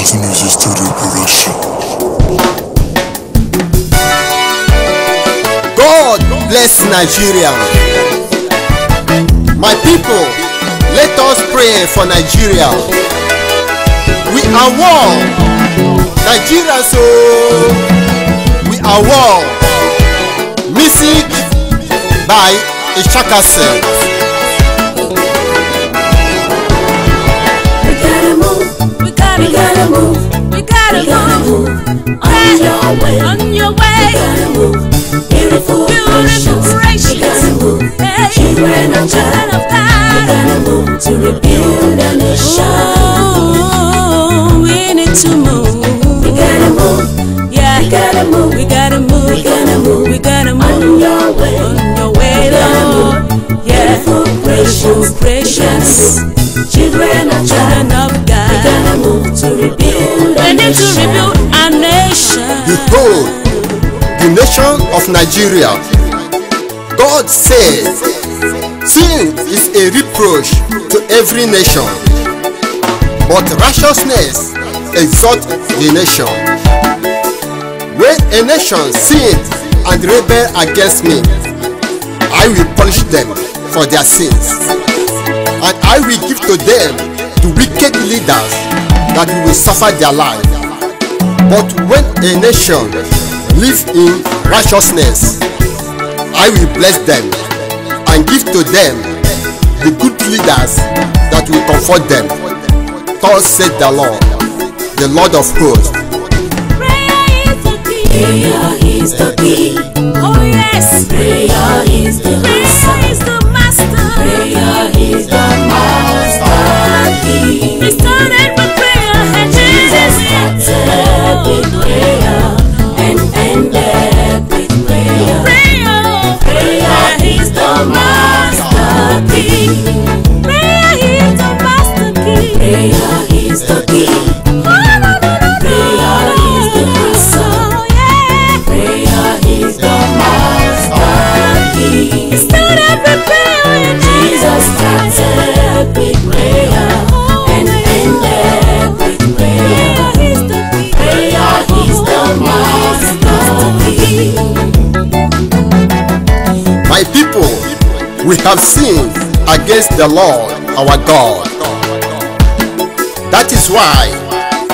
Teenage Studio Production. God bless Nigeria. My people, let us pray for Nigeria. We are war. Nigeria, so we are war. Music by Ishakase. We gotta move. On your way. We gotta move. Beautiful nations. We gotta move. Hey. Children of God. We gotta move to rebuild a nation. Oh, we need to move. We gotta move. Yeah. We gotta move. We gotta move. We gotta move. We gotta move. On your way. On your way, Lord. Yeah. Beautiful creations. Children of God. We gotta move to rebuild. We need to rebuild our nation. Behold, the nation of Nigeria. God says, sin is a reproach to every nation, but righteousness exalts the nation. When a nation sins and rebel against me, I will punish them for their sins, and I will give to them the wicked leaders that will suffer their life. But when a nation lives in righteousness, I will bless them and give to them the good leaders that will comfort them. Thus said the Lord of hosts. Prayer is the key. Oh yes. Prayer is the master. Prayer is the master key. He started with prayer and Jesus started with prayer and ended with prayer. Prayer is the master key. Prayer is the master key. Prayer is the key. My people, we have sinned against the Lord our God. That is why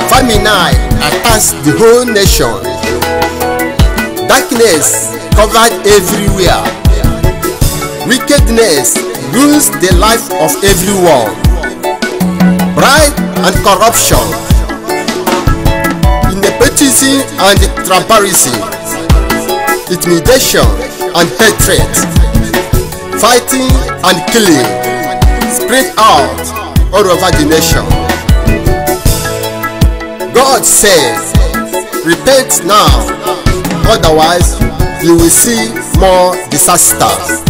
famine attacks the whole nation. Darkness covered everywhere. Wickedness rules the life of everyone. Pride and corruption, nepotism and tribalism, intimidation and hatred, fighting and killing spread out all over the nation. God says, repent now, otherwise you will see more disasters.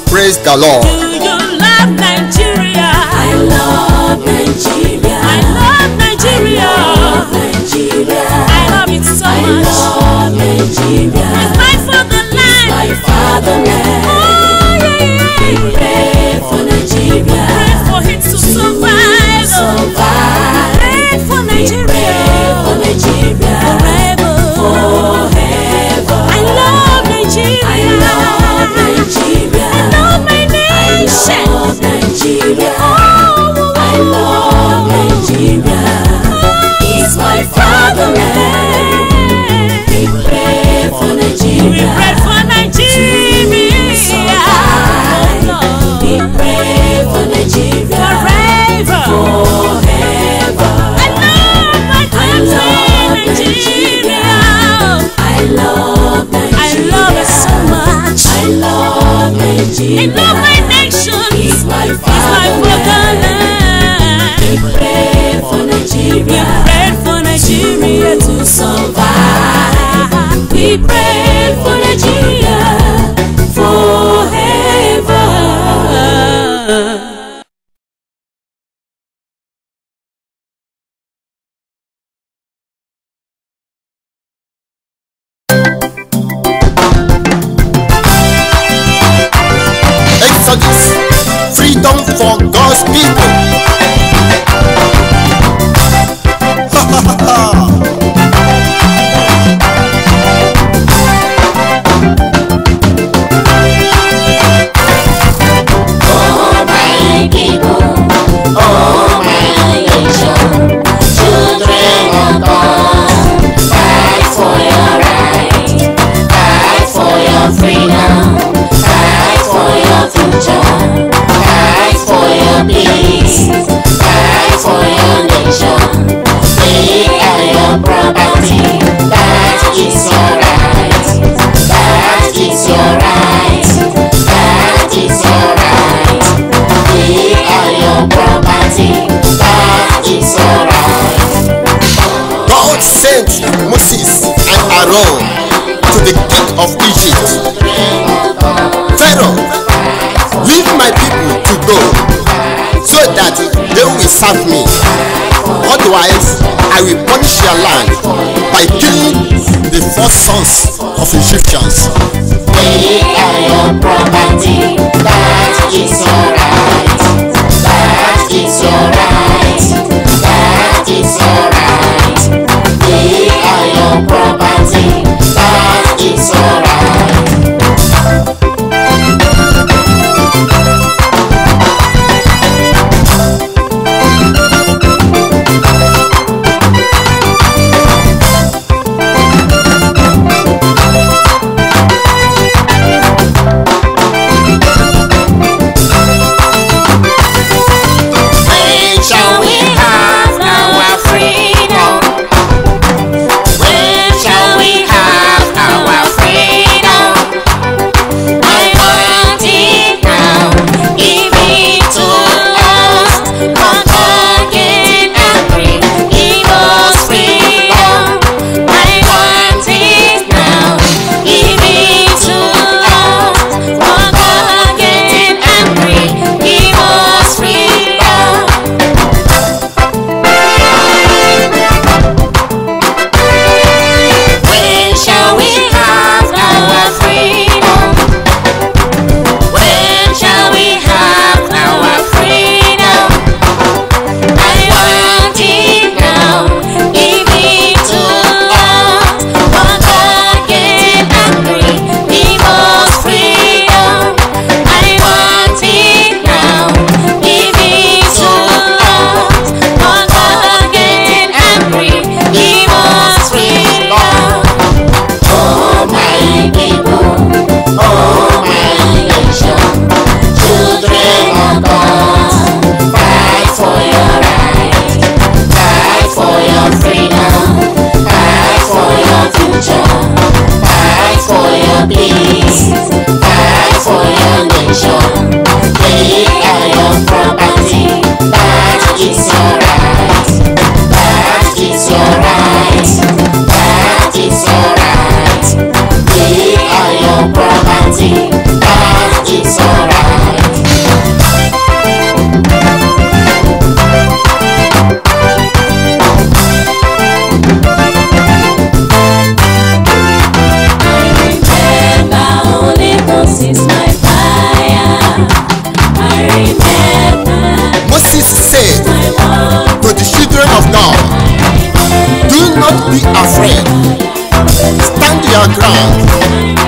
Praise the Lord. Do you love Nigeria? I love Nigeria. I love Nigeria. I love Nigeria. I love it so much. I love Nigeria. It's my fatherland. My fatherland. Oh yeah. We pray for Nigeria. Pray for it to survive. Pray for Nigeria. Pray for Nigeria. Forever. Forever. I love Nigeria. I love Nigeria. I love my nation. I love Nigeria. Oh, I love Nigeria. It's my fatherland. We pray for Nigeria. We pray for Nigeria. We pray for Nigeria. Forever. Forever. I love my country, Nigeria. I love Nigeria. I love it so much. I love Nigeria. I love my nation. It's my fatherland. We pray for Nigeria. We pray for Nigeria to survive. We pray for Nigeria forever. Exodus, freedom for God's people. property, that is alright. God sent Moses and Aaron to the king of Egypt. Pharaoh, leave my people to go, so that they will serve me. Otherwise, I will punish your land by killing the first sons of Egyptians. They are your property, that is alright. That is alright. That is alright. They are your property, that is alright.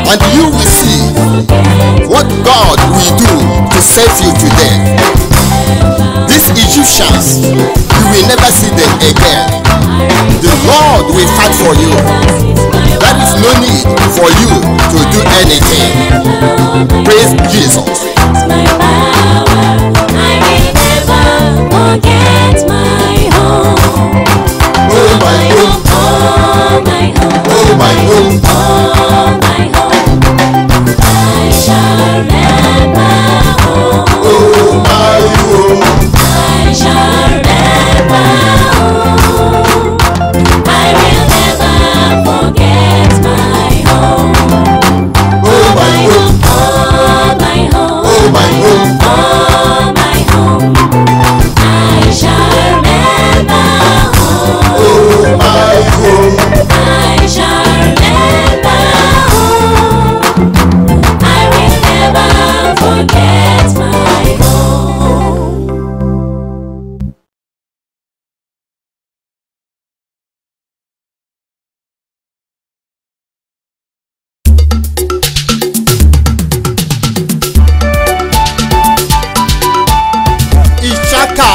And you will see what God will do to save you today. These Egyptians, you will never see them again. The Lord will fight for you. There is no need for you to do anything. Praise Jesus. Oh my home, oh my home, oh my home, oh my home. I shall never home. Oh my home, I shall never home. I will never forget my home. Oh my home, oh my home, oh my home, oh my home. I shall never home. Oh my home, I shall never home. I will never forget my home. Ishaka.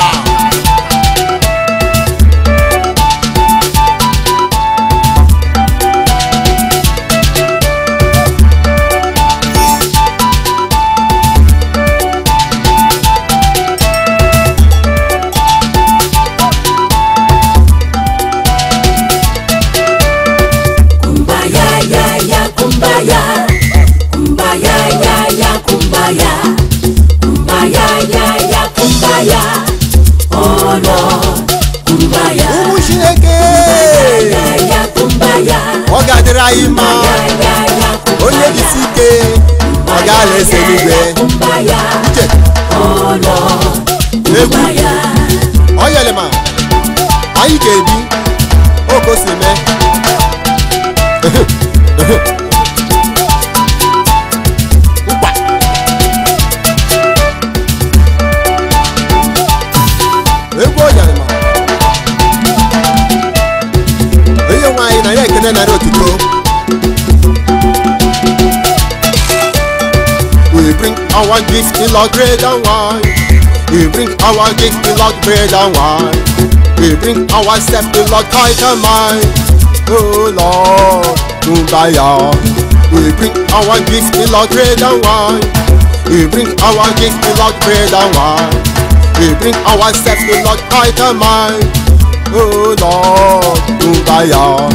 anyị mma onye jisi ike ọ gaala eze n'igwe uche egwu ọ yele ma anyị ga-ebi ogo si mee mkpa egwu ọ yele ma onye nwe anyị na ya ekene narị otuto. We bring our gifts in Lord bread and wine. We bring our gifts in Lord bread and wine. We bring ourselves in Lord tight and mind. Oh Lord, Kumbaya. We bring our gifts in Lord bread and wine. We bring our gifts in Lord bread and wine. We bring ourselves in Lord tight and mind. Oh Lord, Kumbaya.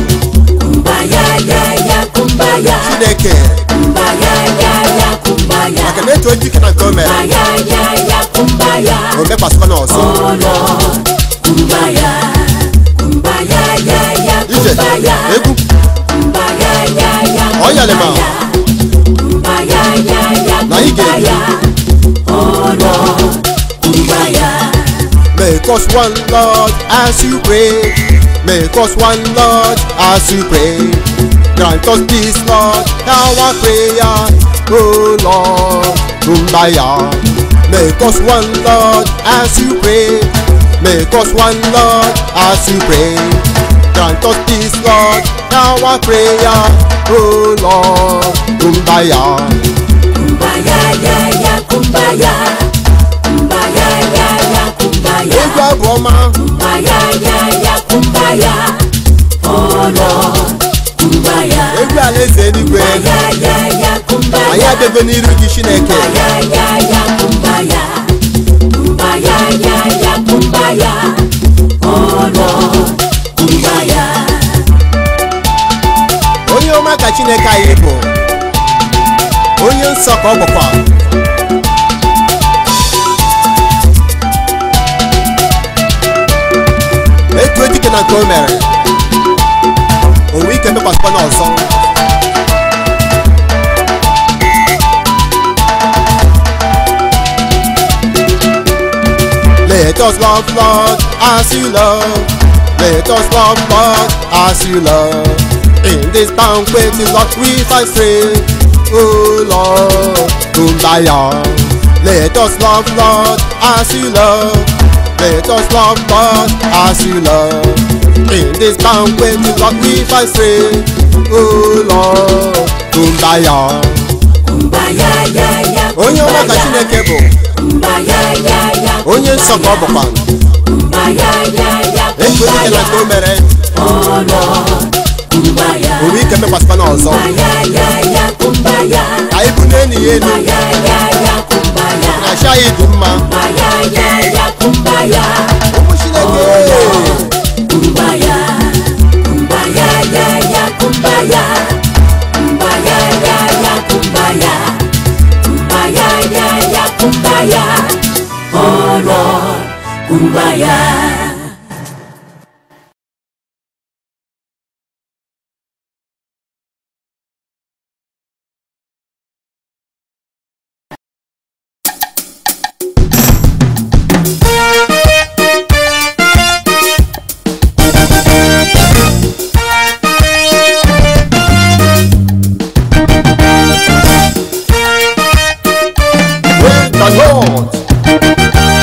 Kumbaya, ya, ya, kumbaya. Chineke. Kumbaya, ya, ya, kumbaya. Maka na-eto ejike na gọọmenti. Kumbaya, ya, ya, kumbaya. O mepasịkwa n'ọzọ. Oh Lord, kumbaya. Kumbaya, ya, ya, kumbaya. Egwu. Kumbaya, ya, ya, Ọ yale ma. Kumbaya, ya, ya, Na ị ga-ebi. Oh Lord, kumbaya. Make us one Lord as you pray. Make us one Lord as you pray. Grant us this Lord our prayer. Oh Lord, Kumbaya. Make us one Lord as you pray. Make us one Lord as you pray. Grant us this Lord our prayer. Oh Lord, Kumbaya. Kumbaya, ya, ya, kumbaya. Kumbaya, ya, ya, kumbaya. Egwu abụ ọma. Kumbaya, ya, ya, kumbaya. Oh Lord, kumbaya. Egwu alaeze eluigwe. Kumbaya, ya, ya, kumbaya. Anyị abịago n'iru gị Chineke. Kumbaya, ya, ya, kumbaya. Kumbaya, ya, ya, kumbaya. Oh Lord, kumbaya. Onye ọma ka Chineke anyị bụ. Onye nsọ ka ọ bụkwa. Etu ejike na nke o mere. O nwee ike mekwasịkwa n'ọzọ. Let us love Lord as you love. Let us love Lord as you love. In this banquet in Lord we find strength. Oh Lord, Kumbaya. Let us love Lord as you love. Let us love Lord as you love. In this banquet in Lord we find strength. Oh Lord, Kumbaya. Kumbaya, ya, ya, Onye ọma ka Chineke bụ. kumbaya, ya, ya, Onye nsọ ka ọ bụkwa. kumbaya, ya, ya, Etu ejike na nke o mere. Oh Lord, kumbaya. O nwee ike mekwasịkwa n'ọzọ. Kumbaya, ya, ya, kumbaya. Ka anyị bụ n'enyi ya elu. Kumbaya, ya, ya, kumbaya. Na achị anyị dị mma. Kumbaya, ya, ya, kumbaya. Ụmụ Chineke. Kumbaya, kumbaya, ya, ya, kumbaya. Kumbaya, ya, ya, kumbaya. Kumbaya, ya, ya, kumbaya. Oh Lord, kumbaya. Praise the Lord.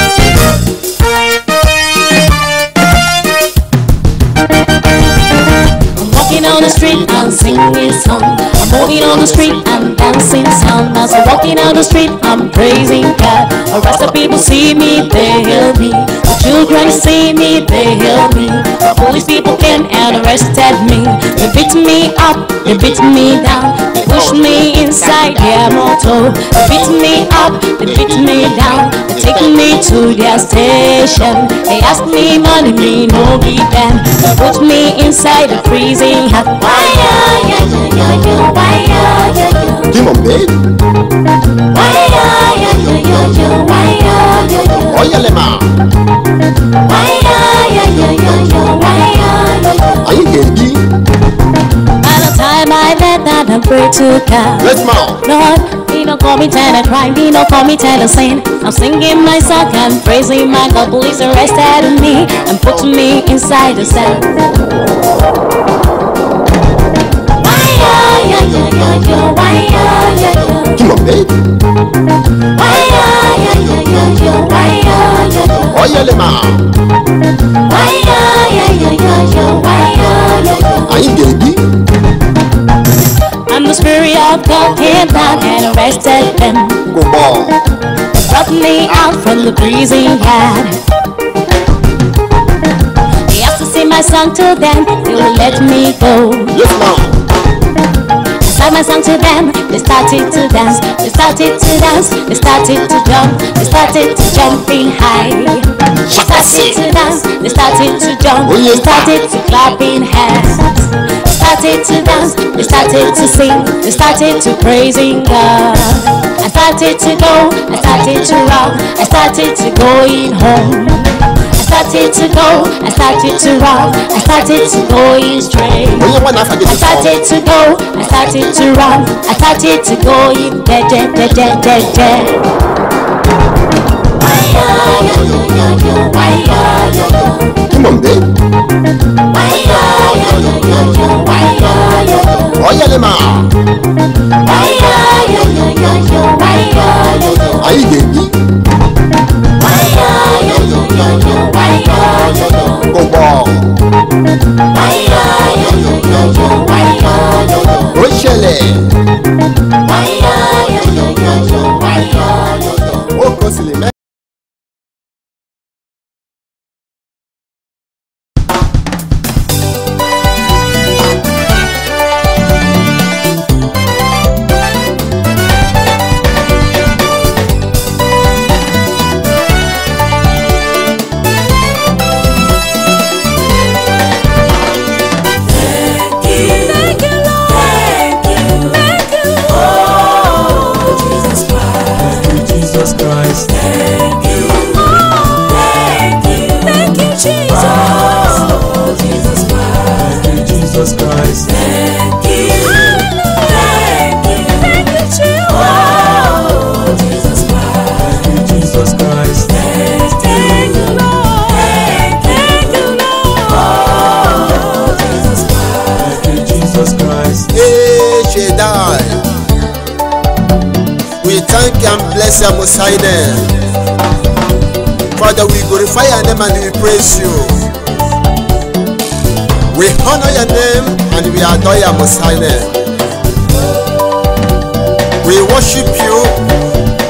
Walking on the street and singing song. I'm moving on the street and dancing song. As I'm walking on the street, I'm praising God. The rest of people see me, they help me. The children see me, they help me. The police people came and arrested me. They beat me up, they beat me down. They pushed me inside their motor. They beat me up, they beat me down. They take me to their station. They ask me money, me no give them. They put me inside the prison. Why Come on, babe. Oyalema. Are you getting me? By the time I to God. Let's more. Lord, He don't call me tell a crime, He don't call me tell a sin. I'm singing my song and praising my God. Police arrested me and put me inside the cell. Come on, babe. Oh, yeah, Lema. Aye, baby. And the Spirit of God came down and arrested them. Go ball. Brought me out from the prison yard. They asked to sing my song to them, they will let me go. Let's more. I sang my song to them, they started to dance, they started to dance, they started to jump, they started to jumping high. They started to dance, they started to jump, they started to clapping hands. They started to dance, they started to sing, they started to praising God. I started to go, I started to rock, I started to going home. I started to go, I started to rock, I started to going straight. Oh, yeah, one after I this song. started to go, I started to run, I started to go in dead. Come on, babe. Oh, yeah, Lema. Aye, baby. Go ball. Oh, Shelley. Oh, Cosily, man. We thank and bless your Most High name. Father, we glorify your name and we praise you. We honor your name and we adore your Most High name. We worship you,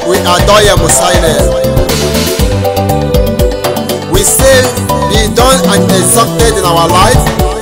we adore your Most High name. We say, be done and exalted in our life.